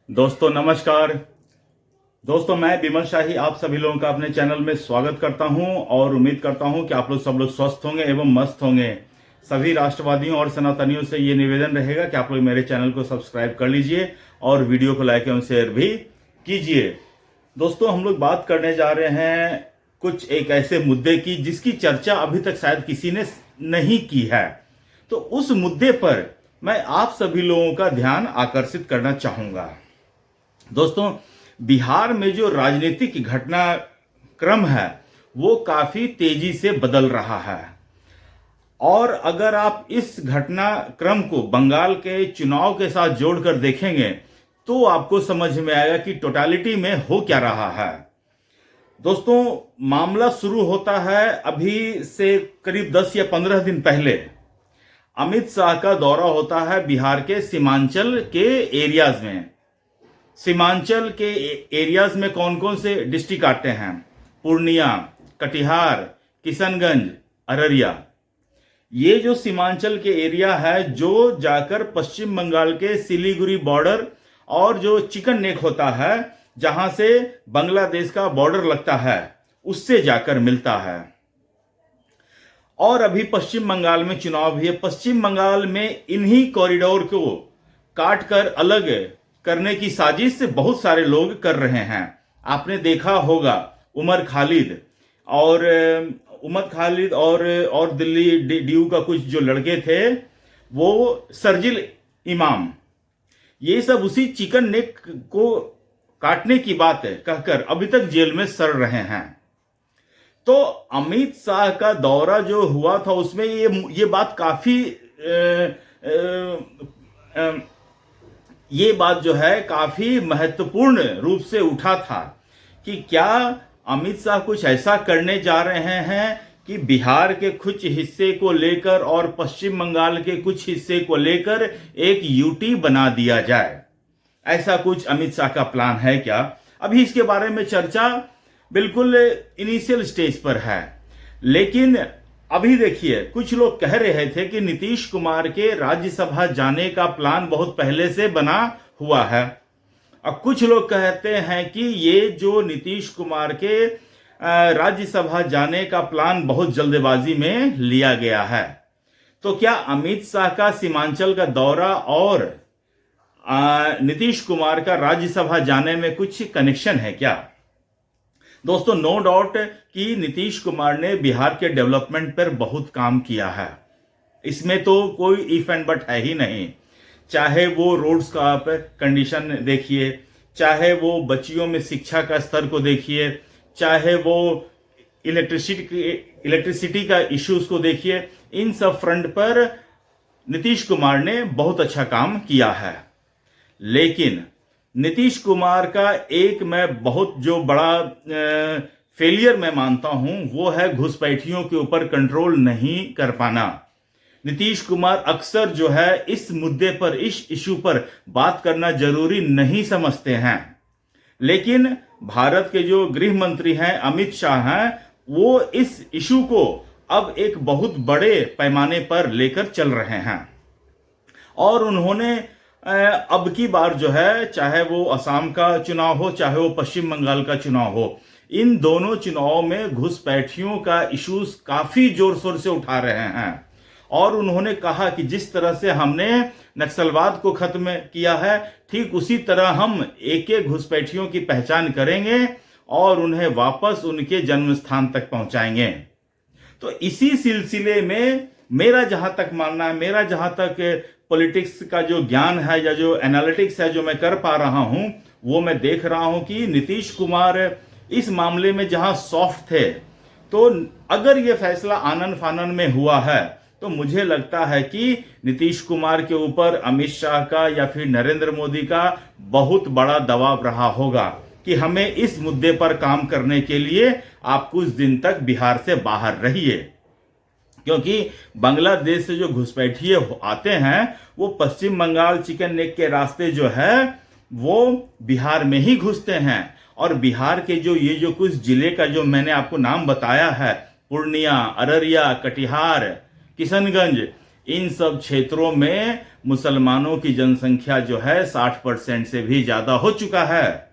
दोस्तों नमस्कार। दोस्तों मैं विमल शाही आप सभी लोगों का अपने चैनल में स्वागत करता हूं और उम्मीद करता हूं कि आप लोग सब लोग स्वस्थ होंगे एवं मस्त होंगे। सभी राष्ट्रवादियों और सनातनियों से ये निवेदन रहेगा कि आप लोग मेरे चैनल को सब्सक्राइब कर लीजिए और वीडियो को लाइक एवं शेयर भी कीजिए। दोस्तों हम लोग बात करने जा रहे हैं कुछ एक ऐसे मुद्दे की जिसकी चर्चा अभी तक शायद किसी ने नहीं की है। तो उस मुद्दे पर मैं आप सभी लोगों का ध्यान आकर्षित करना चाहूंगा। दोस्तों बिहार में जो राजनीतिक घटनाक्रम है वो काफी तेजी से बदल रहा है और अगर आप इस घटनाक्रम को बंगाल के चुनाव के साथ जोड़कर देखेंगे तो आपको समझ में आएगा कि टोटालिटी में हो क्या रहा है। दोस्तों मामला शुरू होता है अभी से करीब 10 या 15 दिन पहले। अमित शाह का दौरा होता है बिहार के सीमांचल के एरियाज में। सीमांचल के एरियाज में कौन कौन से डिस्ट्रिक्ट आते हैं? पूर्णिया, कटिहार, किशनगंज, अररिया। ये जो सीमांचल के एरिया है जो जाकर पश्चिम बंगाल के सिलीगुड़ी बॉर्डर और जो चिकन नेक होता है जहां से बांग्लादेश का बॉर्डर लगता है उससे जाकर मिलता है। और अभी पश्चिम बंगाल में चुनाव भी है। पश्चिम बंगाल में इन्हीं कॉरिडोर को काटकर अलग करने की साजिश से बहुत सारे लोग कर रहे हैं। आपने देखा होगा उमर खालिद और दिल्ली ड्यू का कुछ जो लड़के थे वो शर्जिल इमाम, ये सब उसी चिकन नेक को काटने की बात है कहकर अभी तक जेल में सड़ रहे हैं। तो अमित शाह का दौरा जो हुआ था उसमें ये बात काफी ये बात जो है काफी महत्वपूर्ण रूप से उठा था कि क्या अमित शाह कुछ ऐसा करने जा रहे हैं कि बिहार के कुछ हिस्से को लेकर और पश्चिम बंगाल के कुछ हिस्से को लेकर एक यूटी बना दिया जाए। ऐसा कुछ अमित शाह का प्लान है क्या? अभी इसके बारे में चर्चा बिल्कुल इनिशियल स्टेज पर है। लेकिन अभी देखिए कुछ लोग कह रहे थे कि नीतीश कुमार के राज्यसभा जाने का प्लान बहुत पहले से बना हुआ है और कुछ लोग कहते हैं कि ये जो नीतीश कुमार के राज्यसभा जाने का प्लान बहुत जल्दबाजी में लिया गया है। तो क्या अमित शाह का सीमांचल का दौरा और नीतीश कुमार का राज्यसभा जाने में कुछ कनेक्शन है क्या? दोस्तों नो डाउट कि नीतीश कुमार ने बिहार के डेवलपमेंट पर बहुत काम किया है, इसमें तो कोई इफ एंड बट है ही नहीं। चाहे वो रोड्स का आप कंडीशन देखिए, चाहे वो बच्चियों में शिक्षा का स्तर को देखिए, चाहे वो इलेक्ट्रिसिटी का इश्यूज को देखिए, इन सब फ्रंट पर नीतीश कुमार ने बहुत अच्छा काम किया है। लेकिन नीतीश कुमार का एक मैं बहुत जो बड़ा फेलियर मैं मानता हूं वो है घुसपैठियों के ऊपर कंट्रोल नहीं कर पाना। नीतीश कुमार अक्सर जो है इस मुद्दे पर, इस इशू पर बात करना जरूरी नहीं समझते हैं। लेकिन भारत के जो गृह मंत्री हैं अमित शाह हैं, वो इस इशू को अब एक बहुत बड़े पैमाने पर लेकर चल रहे हैं और उन्होंने अब की बार जो है चाहे वो असम का चुनाव हो चाहे वो पश्चिम बंगाल का चुनाव हो, इन दोनों चुनावों में घुसपैठियों का इश्यूज काफी जोर शोर से उठा रहे हैं और उन्होंने कहा कि जिस तरह से हमने नक्सलवाद को खत्म किया है ठीक उसी तरह हम एक एक घुसपैठियों की पहचान करेंगे और उन्हें वापस उनके जन्म स्थान तक पहुंचाएंगे। तो इसी सिलसिले में मेरा जहां तक मानना है, मेरा जहां तक पॉलिटिक्स का जो ज्ञान है या जो एनालिटिक्स है जो मैं कर पा रहा हूं, वो मैं देख रहा हूं कि नीतीश कुमार इस मामले में जहां सॉफ्ट थे, तो अगर ये फैसला आनन फानन में हुआ है तो मुझे लगता है कि नीतीश कुमार के ऊपर अमित शाह का या फिर नरेंद्र मोदी का बहुत बड़ा दबाव रहा होगा कि हमें इस मुद्दे पर काम करने के लिए आप कुछ दिन तक बिहार से बाहर रहिए, क्योंकि बांग्लादेश से जो घुसपैठिए आते हैं वो पश्चिम बंगाल चिकन नेक के रास्ते जो है वो बिहार में ही घुसते हैं और बिहार के जो कुछ जिले का जो मैंने आपको नाम बताया है, पूर्णिया, अररिया, कटिहार, किशनगंज, इन सब क्षेत्रों में मुसलमानों की जनसंख्या जो है 60% से भी ज्यादा हो चुका है।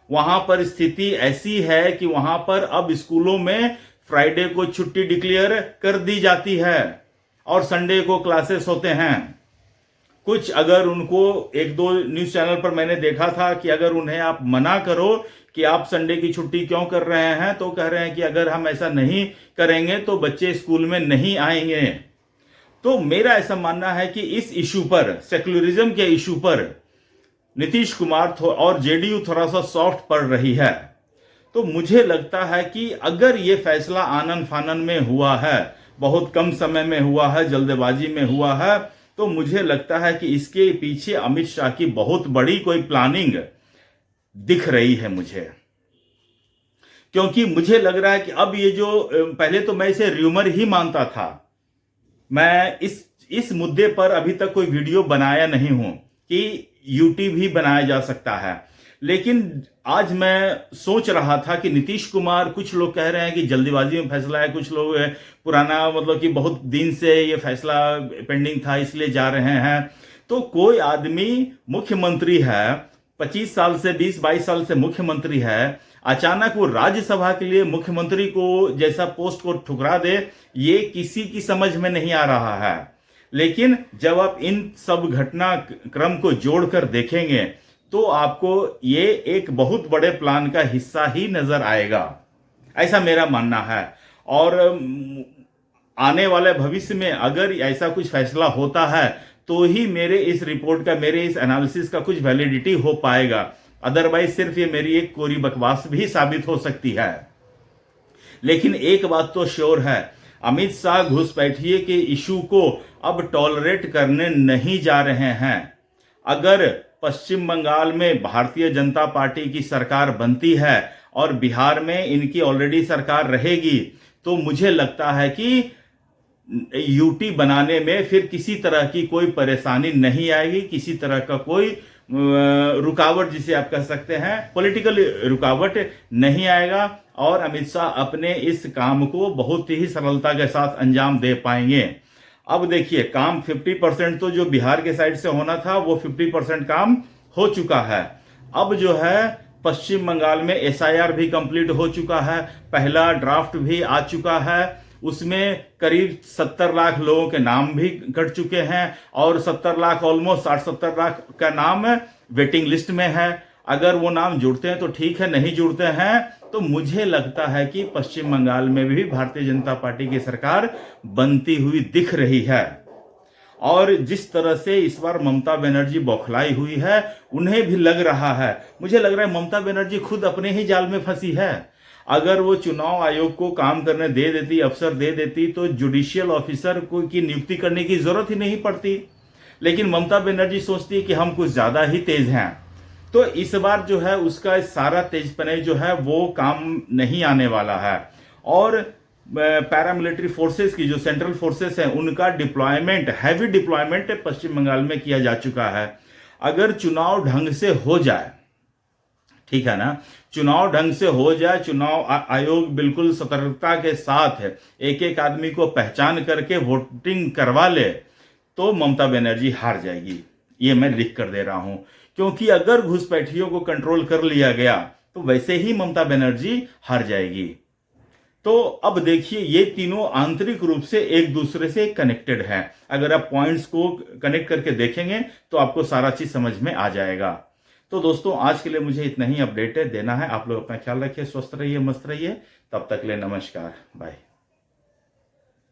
वहां पर स्थिति ऐसी है कि वहां पर अब स्कूलों में फ्राइडे को छुट्टी डिक्लेयर कर दी जाती है और संडे को क्लासेस होते हैं। कुछ अगर उनको एक दो न्यूज चैनल पर मैंने देखा था कि अगर उन्हें आप मना करो कि आप संडे की छुट्टी क्यों कर रहे हैं, तो कह रहे हैं कि अगर हम ऐसा नहीं करेंगे तो बच्चे स्कूल में नहीं आएंगे। तो मेरा ऐसा मानना है कि इस इशू पर, सेक्युलरिज्म के इशू पर नीतीश कुमार और जेडीयू थोड़ा सा सॉफ्ट पड़ रही है। तो मुझे लगता है कि अगर ये फैसला आनन फानन में हुआ है, बहुत कम समय में हुआ है, जल्दबाजी में हुआ है, तो मुझे लगता है कि इसके पीछे अमित शाह की बहुत बड़ी कोई प्लानिंग दिख रही है मुझे। क्योंकि मुझे लग रहा है कि अब ये जो, पहले तो मैं इसे र्यूमर ही मानता था, मैं इस मुद्दे पर अभी तक कोई वीडियो बनाया नहीं हूं कि यूटी भी बनाया जा सकता है। लेकिन आज मैं सोच रहा था कि नीतीश कुमार, कुछ लोग कह रहे हैं कि जल्दीबाजी में फैसला है, कुछ लोग पुराना, मतलब कि बहुत दिन से ये फैसला पेंडिंग था इसलिए जा रहे हैं। तो कोई आदमी मुख्यमंत्री है, 25 साल से 20-22 साल से मुख्यमंत्री है, अचानक वो राज्यसभा के लिए मुख्यमंत्री को जैसा पोस्ट को ठुकरा दे, ये किसी की समझ में नहीं आ रहा है। लेकिन जब आप इन सब घटनाक्रम को जोड़कर देखेंगे तो आपको ये एक बहुत बड़े प्लान का हिस्सा ही नजर आएगा, ऐसा मेरा मानना है। और आने वाले भविष्य में अगर ऐसा कुछ फैसला होता है तो ही मेरे इस रिपोर्ट का, मेरे इस एनालिसिस का कुछ वैलिडिटी हो पाएगा। अदरवाइज सिर्फ ये मेरी एक कोरी बकवास भी साबित हो सकती है। लेकिन एक बात तो श्योर है, अमित शाह घुसपैठिए के इशू को अब टॉलरेट करने नहीं जा रहे हैं। अगर पश्चिम बंगाल में भारतीय जनता पार्टी की सरकार बनती है और बिहार में इनकी ऑलरेडी सरकार रहेगी, तो मुझे लगता है कि यूटी बनाने में फिर किसी तरह की कोई परेशानी नहीं आएगी, किसी तरह का कोई रुकावट, जिसे आप कह सकते हैं पॉलिटिकल रुकावट, नहीं आएगा और अमित शाह अपने इस काम को बहुत ही सरलता के साथ अंजाम दे पाएंगे। अब देखिए, काम 50% तो जो बिहार के साइड से होना था वो 50% काम हो चुका है। अब जो है पश्चिम बंगाल में एसआईआर भी कंप्लीट हो चुका है, पहला ड्राफ्ट भी आ चुका है, उसमें करीब 70 लाख लोगों के नाम भी कट चुके हैं और 70 लाख, ऑलमोस्ट 60-70 लाख का नाम वेटिंग लिस्ट में है। अगर वो नाम जुड़ते हैं तो ठीक है, नहीं जुड़ते हैं तो मुझे लगता है कि पश्चिम बंगाल में भी भारतीय जनता पार्टी की सरकार बनती हुई दिख रही है। और जिस तरह से इस बार ममता बनर्जी बौखलाई हुई है, उन्हें भी लग रहा है, मुझे लग रहा है ममता बनर्जी खुद अपने ही जाल में फंसी है। अगर वो चुनाव आयोग को काम करने दे देती, अफसर दे देती, तो जुडिशियल ऑफिसर को की नियुक्ति करने की जरूरत ही नहीं पड़ती। लेकिन ममता बनर्जी सोचती है कि हम कुछ ज्यादा ही तेज हैं, तो इस बार जो है उसका सारा तेजपने जो है वो काम नहीं आने वाला है। और पैरामिलिट्री फोर्सेस की, जो सेंट्रल फोर्सेस हैं, उनका डिप्लॉयमेंट, हैवी डिप्लॉयमेंट पश्चिम बंगाल में किया जा चुका है। अगर चुनाव ढंग से हो जाए, ठीक है ना, चुनाव ढंग से हो जाए, चुनाव आयोग बिल्कुल सतर्कता के साथ एक एक आदमी को पहचान करके वोटिंग करवा ले, तो ममता बनर्जी हार जाएगी। ये मैं लिख कर दे रहा हूं, क्योंकि अगर घुसपैठियों को कंट्रोल कर लिया गया तो वैसे ही ममता बनर्जी हार जाएगी। तो अब देखिए, ये तीनों आंतरिक रूप से एक दूसरे से कनेक्टेड हैं। अगर आप पॉइंट्स को कनेक्ट करके देखेंगे तो आपको सारा चीज समझ में आ जाएगा। तो दोस्तों, आज के लिए मुझे इतना ही अपडेट देना है। आप लोग अपना ख्याल रखिए, स्वस्थ रहिए, मस्त रहिए। तब तक ले नमस्कार, बाय।